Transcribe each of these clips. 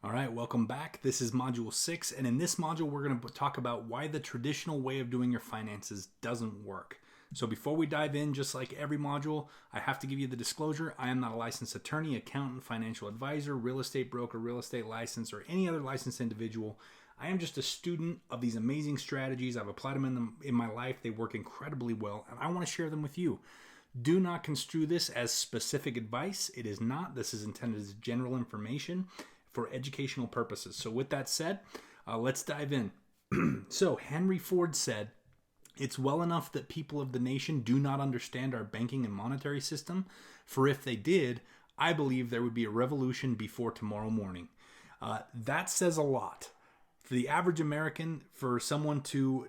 All right, welcome back. This is Module 6, and in this module, we're going to talk about why the traditional way of doing your finances doesn't work. So before we dive in, just like every module, I have to give you the disclosure. I am not a licensed attorney, accountant, financial advisor, real estate broker, real estate license, or any other licensed individual. I am just a student of these amazing strategies. I've applied them in my life. They work incredibly well, and I want to share them with you. Do not construe this as specific advice. It is not. This is intended as general information for educational purposes. So with that said, let's dive in. So Henry Ford said, "It's well enough that people of the nation do not understand our banking and monetary system, for if they did, I believe there would be a revolution before tomorrow morning." That says a lot. For the average American, for someone to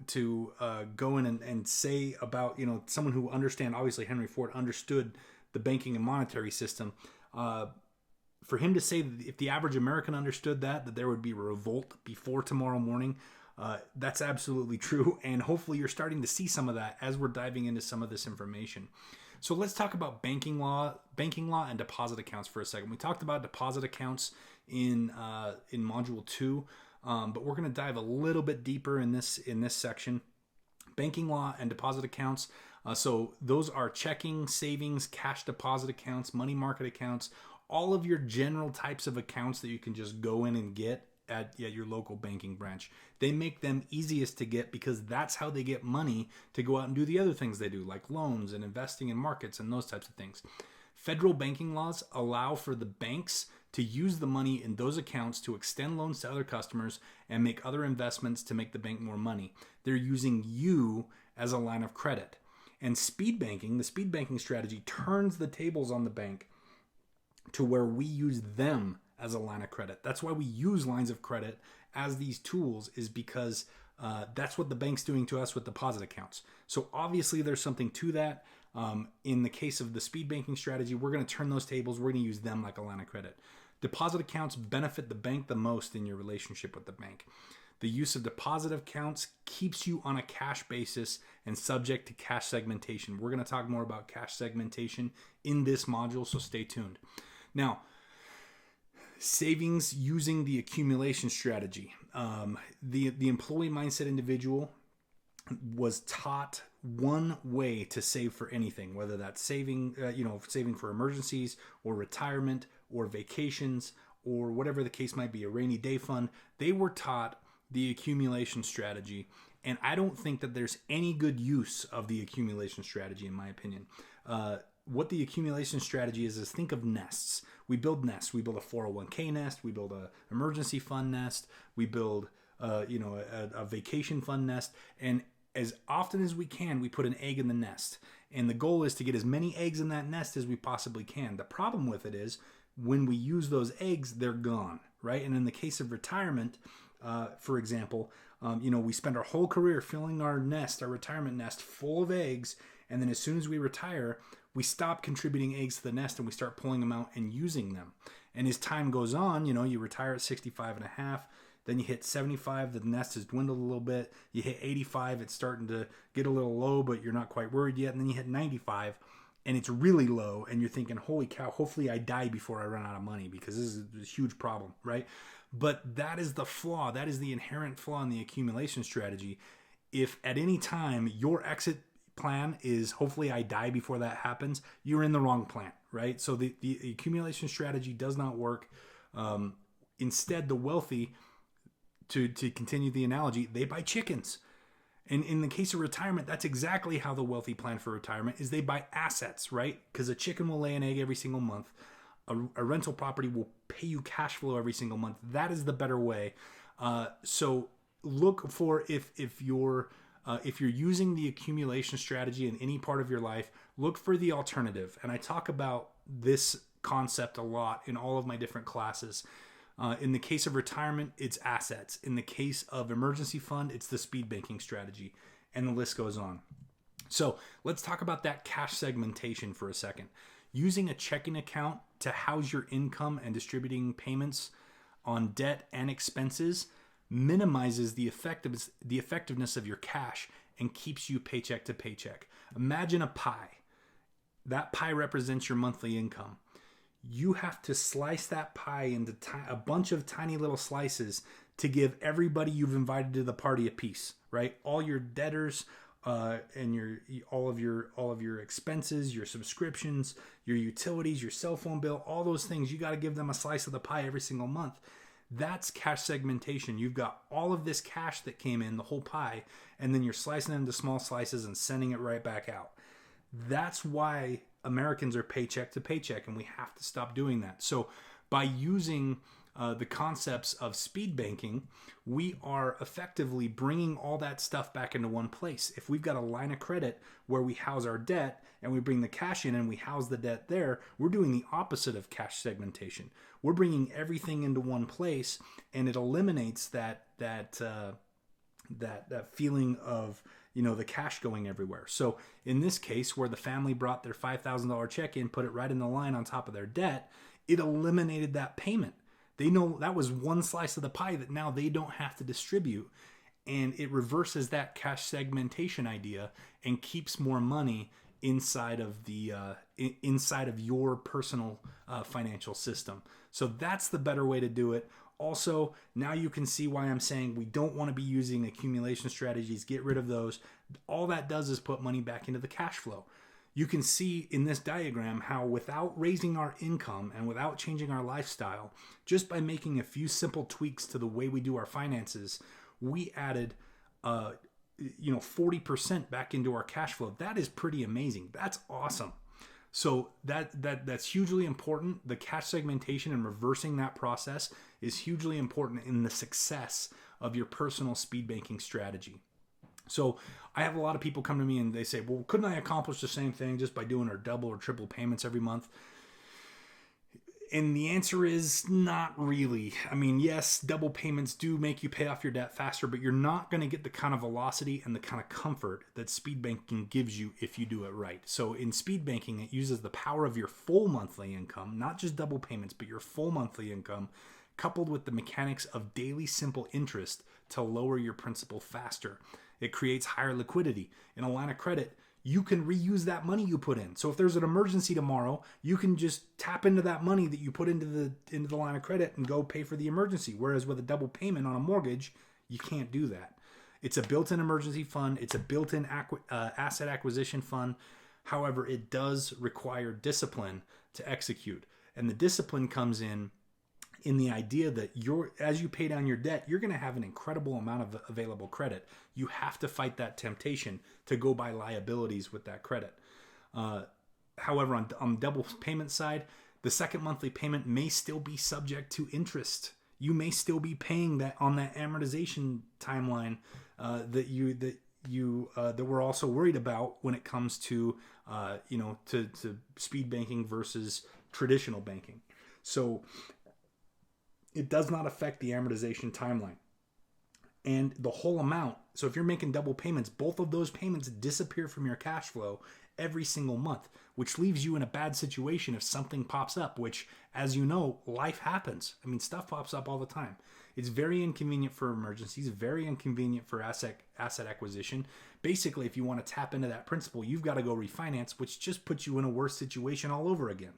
go in and say about, someone who obviously Henry Ford understood the banking and monetary system, for him to say that if the average American understood that there would be a revolt before tomorrow morning, that's absolutely true. And hopefully you're starting to see some of that as we're diving into some of this information. So let's talk about banking law and deposit accounts for a second. We talked about deposit accounts in Module 2, but we're going to dive a little bit deeper in this section. Banking law and deposit accounts. So those are checking, savings, cash deposit accounts, money market accounts, all of your general types of accounts that you can just go in and get at your local banking branch. They make them easiest to get because that's how they get money to go out and do the other things they do, like loans and investing in markets and those types of things. Federal banking laws allow for the banks to use the money in those accounts to extend loans to other customers and make other investments to make the bank more money. They're using you as a line of credit. And the speed banking strategy turns the tables on the bank to where we use them as a line of credit. That's why we use lines of credit as these tools, is because that's what the bank's doing to us with deposit accounts. So obviously there's something to that. In the case of the speed banking strategy, we're going to turn those tables. We're going to use them like a line of credit. Deposit accounts benefit the bank the most in your relationship with the bank. The use of deposit accounts keeps you on a cash basis and subject to cash segmentation. We're going to talk more about cash segmentation in this module, so stay tuned. Now, savings using the accumulation strategy. The employee mindset individual was taught one way to save for anything, whether that's saving for emergencies or retirement or vacations or whatever the case might be, a rainy day fund. They were taught the accumulation strategy, and I don't think that there's any good use of the accumulation strategy, in my opinion. What the accumulation strategy is think of nests. We build nests. We build a 401k nest. We build a emergency fund nest. We build a vacation fund nest. And as often as we can, we put an egg in the nest. And the goal is to get as many eggs in that nest as we possibly can. The problem with it is when we use those eggs, they're gone, right? And in the case of retirement, for example, we spend our whole career filling our retirement nest full of eggs. And then as soon as we retire, we stop contributing eggs to the nest and we start pulling them out and using them. And as time goes on, you retire at 65 and a half, then you hit 75, the nest has dwindled a little bit. You hit 85, it's starting to get a little low, but you're not quite worried yet. And then you hit 95 and it's really low and you're thinking, holy cow, hopefully I die before I run out of money because this is a huge problem, right? But that is the flaw. That is the inherent flaw in the accumulation strategy. If at any time your exit plan is hopefully I die before that happens, you're in the wrong plan, right? So the accumulation strategy does not work. Instead, the wealthy, to continue the analogy, they buy chickens. And in the case of retirement, that's exactly how the wealthy plan for retirement is. They buy assets, right? Because a chicken will lay an egg every single month. A rental property will pay you cash flow every single month. That is the better way. So look for if you're using the accumulation strategy in any part of your life, look for the alternative. And I talk about this concept a lot in all of my different classes. In the case of retirement, it's assets. In the case of emergency fund, it's the speed banking strategy. And the list goes on. So let's talk about that cash segmentation for a second. Using a checking account to house your income and distributing payments on debt and expenses minimizes the effectiveness of your cash and keeps you paycheck to paycheck. Imagine a pie. That pie represents your monthly income. you have to slice that pie into a bunch of tiny little slices to give everybody you've invited to the party a piece, right? All your debtors, and all of your expenses, your subscriptions, your utilities, your cell phone bill, all those things, you got to give them a slice of the pie every single month. That's cash segmentation. You've got all of this cash that came in, the whole pie, and then you're slicing it into small slices and sending it right back out. That's why Americans are paycheck to paycheck, and we have to stop doing that. So by using the concepts of speed banking, we are effectively bringing all that stuff back into one place. If we've got a line of credit where we house our debt and we bring the cash in and we house the debt there, we're doing the opposite of cash segmentation. We're bringing everything into one place, and it eliminates that feeling of, the cash going everywhere. So in this case, where the family brought their $5,000 check in, put it right in the line on top of their debt, it eliminated that payment. They know that was one slice of the pie that now they don't have to distribute, and it reverses that cash segmentation idea and keeps more money inside of your personal financial system. So that's the better way to do it. Also, now you can see why I'm saying we don't want to be using accumulation strategies. Get rid of those. All that does is put money back into the cash flow. You can see in this diagram how without raising our income and without changing our lifestyle, just by making a few simple tweaks to the way we do our finances, we added 40% back into our cash flow. That is pretty amazing. That's awesome. So that's hugely important. The cash segmentation and reversing that process is hugely important in the success of your personal speed banking strategy. So I have a lot of people come to me and they say, well, couldn't I accomplish the same thing just by doing our double or triple payments every month? And the answer is not really. I mean, yes, double payments do make you pay off your debt faster, but you're not going to get the kind of velocity and the kind of comfort that speed banking gives you if you do it right. So in speed banking, it uses the power of your full monthly income, not just double payments, but your full monthly income, coupled with the mechanics of daily simple interest to lower your principal faster. It creates higher liquidity. In a line of credit, you can reuse that money you put in. So if there's an emergency tomorrow, you can just tap into that money that you put into the line of credit and go pay for the emergency. Whereas with a double payment on a mortgage, you can't do that. It's a built-in emergency fund. It's a built-in asset acquisition fund. However, it does require discipline to execute. And the discipline comes in the idea that as you pay down your debt, you're going to have an incredible amount of available credit. You have to fight that temptation to go buy liabilities with that credit. However, on the double payment side, the second monthly payment may still be subject to interest. You may still be paying that on that amortization timeline that we're also worried about when it comes to to speed banking versus traditional banking. So it does not affect the amortization timeline. And the whole amount, so if you're making double payments, both of those payments disappear from your cash flow every single month, which leaves you in a bad situation if something pops up, which, as you know, life happens. I mean, stuff pops up all the time. It's very inconvenient for emergencies, very inconvenient for asset acquisition. Basically, if you want to tap into that principal, you've got to go refinance, which just puts you in a worse situation all over again.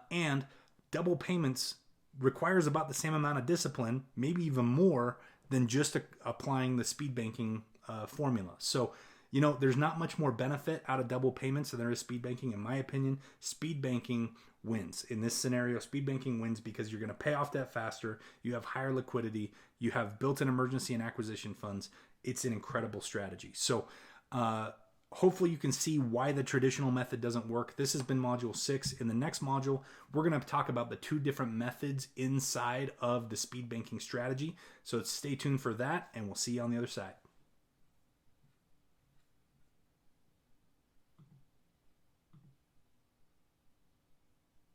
And double payments requires about the same amount of discipline, maybe even more, than just applying the speed banking formula. So, there's not much more benefit out of double payments than there is speed banking. In my opinion, speed banking wins. In this scenario, speed banking wins because you're going to pay off debt faster. You have higher liquidity. You have built-in emergency and acquisition funds. It's an incredible strategy. So, hopefully you can see why the traditional method doesn't work. This has been Module 6. In the next module, we're going to talk about the two different methods inside of the speed banking strategy. So stay tuned for that, and we'll see you on the other side.